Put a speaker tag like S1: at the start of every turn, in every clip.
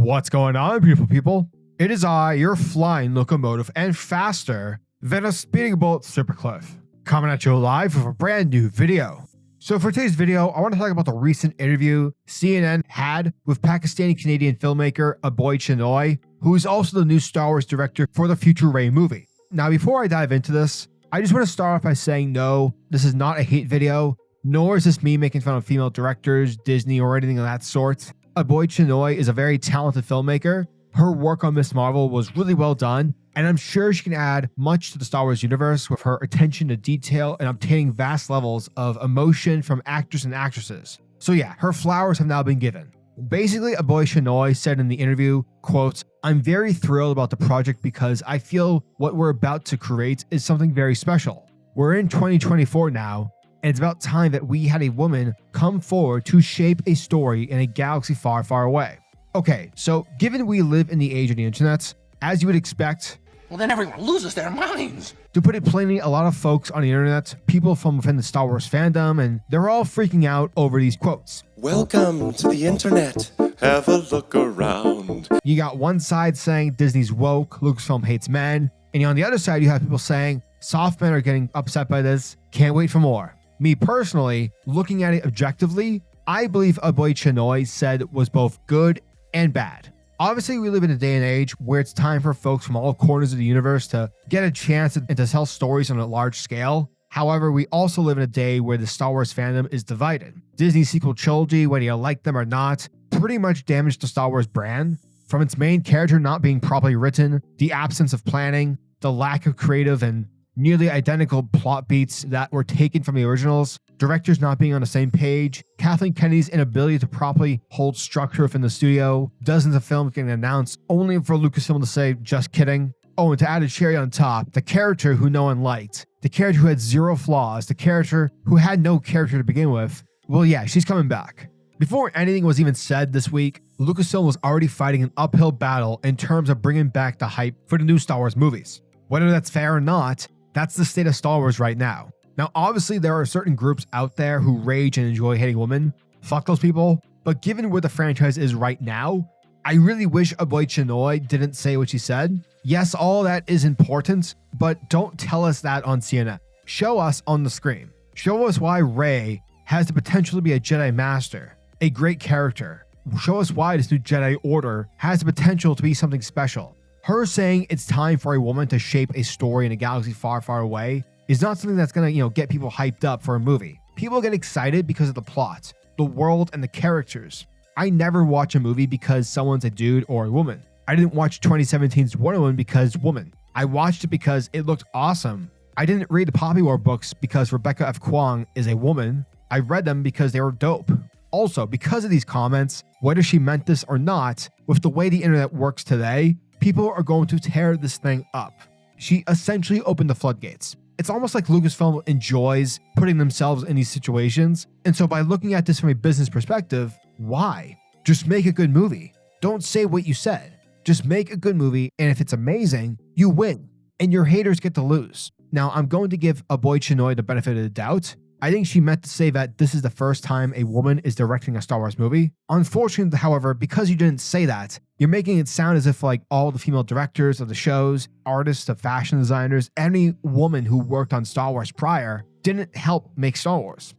S1: What's going on, beautiful people? It is I, your flying locomotive and faster than a speeding bullet, SuperCliff, coming at you live with a brand new video. So for today's video, I want to talk about the recent interview CNN had with Pakistani-Canadian filmmaker Obaid Chinoy, who is also the new Star Wars director for the future Rey movie. Now, before I dive into this, I just want to start off by saying no, this is not a hate video, nor is this me making fun of female directors, Disney, or anything of that sort. Obaid Chinoy is a very talented filmmaker. Her work on Ms. Marvel was really well done, and I'm sure she can add much to the Star Wars universe with her attention to detail and obtaining vast levels of emotion from actors and actresses. So yeah, her flowers have now been given. Basically, Obaid Chinoy said in the interview, quote, "I'm very thrilled about the project because I feel what we're about to create is something very special. We're in 2024 now, and it's about time that we had a woman come forward to shape a story in a galaxy far, far away." Okay, so given we live in the age of the internet, as you would expect,
S2: well, then everyone loses their minds.
S1: To put it plainly, a lot of folks on the internet, people from within the Star Wars fandom, and they're all freaking out over these quotes.
S3: Welcome to the internet. Have a look around.
S1: You got one side saying Disney's woke, Lucasfilm hates men, and on the other side you have people saying soft men are getting upset by this, can't wait for more. Me personally, looking at it objectively, I believe Obaid Chinoy said was both good and bad. Obviously, we live in a day and age where it's time for folks from all corners of the universe to get a chance and to tell stories on a large scale. However, we also live in a day where the Star Wars fandom is divided. Disney's sequel trilogy, whether you like them or not, pretty much damaged the Star Wars brand. From its main character not being properly written, the absence of planning, the lack of creative and nearly identical plot beats that were taken from the originals, directors not being on the same page, Kathleen Kennedy's inability to properly hold structure within the studio, dozens of films getting announced only for Lucasfilm to say, just kidding. Oh, and to add a cherry on top, the character who no one liked, the character who had zero flaws, the character who had no character to begin with, well yeah, she's coming back. Before anything was even said this week, Lucasfilm was already fighting an uphill battle in terms of bringing back the hype for the new Star Wars movies. Whether that's fair or not, that's the state of Star Wars right now. Now, obviously, there are certain groups out there who rage and enjoy hating women. Fuck those people. But given where the franchise is right now, I really wish Obaid Chinoy didn't say what she said. Yes, all that is important, but don't tell us that on CNN. Show us on the screen. Show us why Rey has the potential to be a Jedi Master, a great character. Show us why this new Jedi Order has the potential to be something special. Her saying it's time for a woman to shape a story in a galaxy far, far away is not something that's gonna, get people hyped up for a movie. People get excited because of the plot, the world, and the characters. I never watch a movie because someone's a dude or a woman. I didn't watch 2017's Wonder Woman because woman. I watched it because it looked awesome. I didn't read the Poppy War books because Rebecca F. Kuang is a woman. I read them because they were dope. Also, because of these comments, whether she meant this or not, with the way the internet works today, people are going to tear this thing up. She essentially opened the floodgates. It's almost like Lucasfilm enjoys putting themselves in these situations. And so by looking at this from a business perspective, why? Just make a good movie. Don't say what you said. Just make a good movie, and if it's amazing, you win. And your haters get to lose. Now, I'm going to give Obaid Chinoy the benefit of the doubt. I think she meant to say that this is the first time a woman is directing a Star Wars movie. Unfortunately, however, because you didn't say that, you're making it sound as if like all the female directors of the shows, artists to fashion designers, any woman who worked on Star Wars prior didn't help make Star Wars.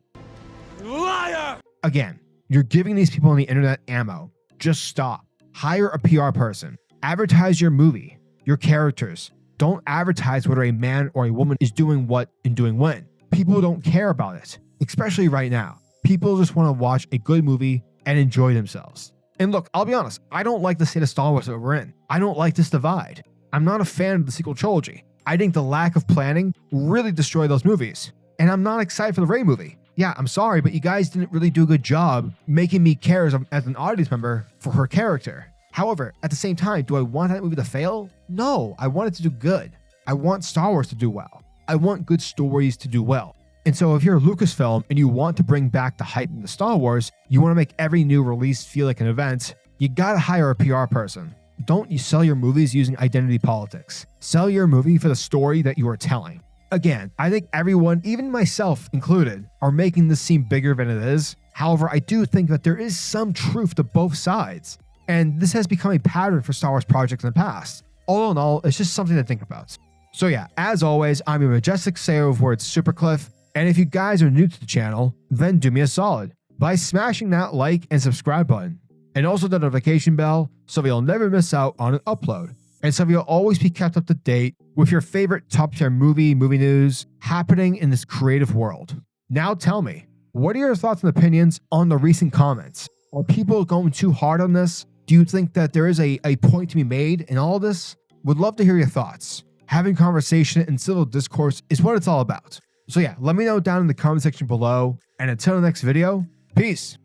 S2: Liar!
S1: Again, you're giving these people on the internet ammo. Just stop. Hire a PR person. Advertise your movie, your characters. Don't advertise whether a man or a woman is doing what and doing when. People don't care about it, especially right now. People just want to watch a good movie and enjoy themselves. And look, I'll be honest, I don't like the state of Star Wars that we're in. I don't like this divide. I'm not a fan of the sequel trilogy. I think the lack of planning really destroyed those movies. And I'm not excited for the Rey movie. Yeah, I'm sorry, but you guys didn't really do a good job making me care as an audience member for her character. However, at the same time, do I want that movie to fail? No, I want it to do good. I want Star Wars to do well. I want good stories to do well. And so if you're Lucasfilm and you want to bring back the hype in the Star Wars, you want to make every new release feel like an event, you gotta hire a PR person. Don't you sell your movies using identity politics. Sell your movie for the story that you are telling. Again, I think everyone, even myself included, are making this seem bigger than it is. However, I do think that there is some truth to both sides. And this has become a pattern for Star Wars projects in the past. All in all, it's just something to think about. So yeah, as always, I'm your majestic sayer of words, SuperCliff. And if you guys are new to the channel, then do me a solid by smashing that like and subscribe button. And also the notification bell so you'll never miss out on an upload. And so you'll always be kept up to date with your favorite top tier movie news happening in this creative world. Now tell me, what are your thoughts and opinions on the recent comments? Are people going too hard on this? Do you think that there is a point to be made in all this? Would love to hear your thoughts. Having conversation and civil discourse is what it's all about. So yeah, let me know down in the comment section below. And until the next video, peace.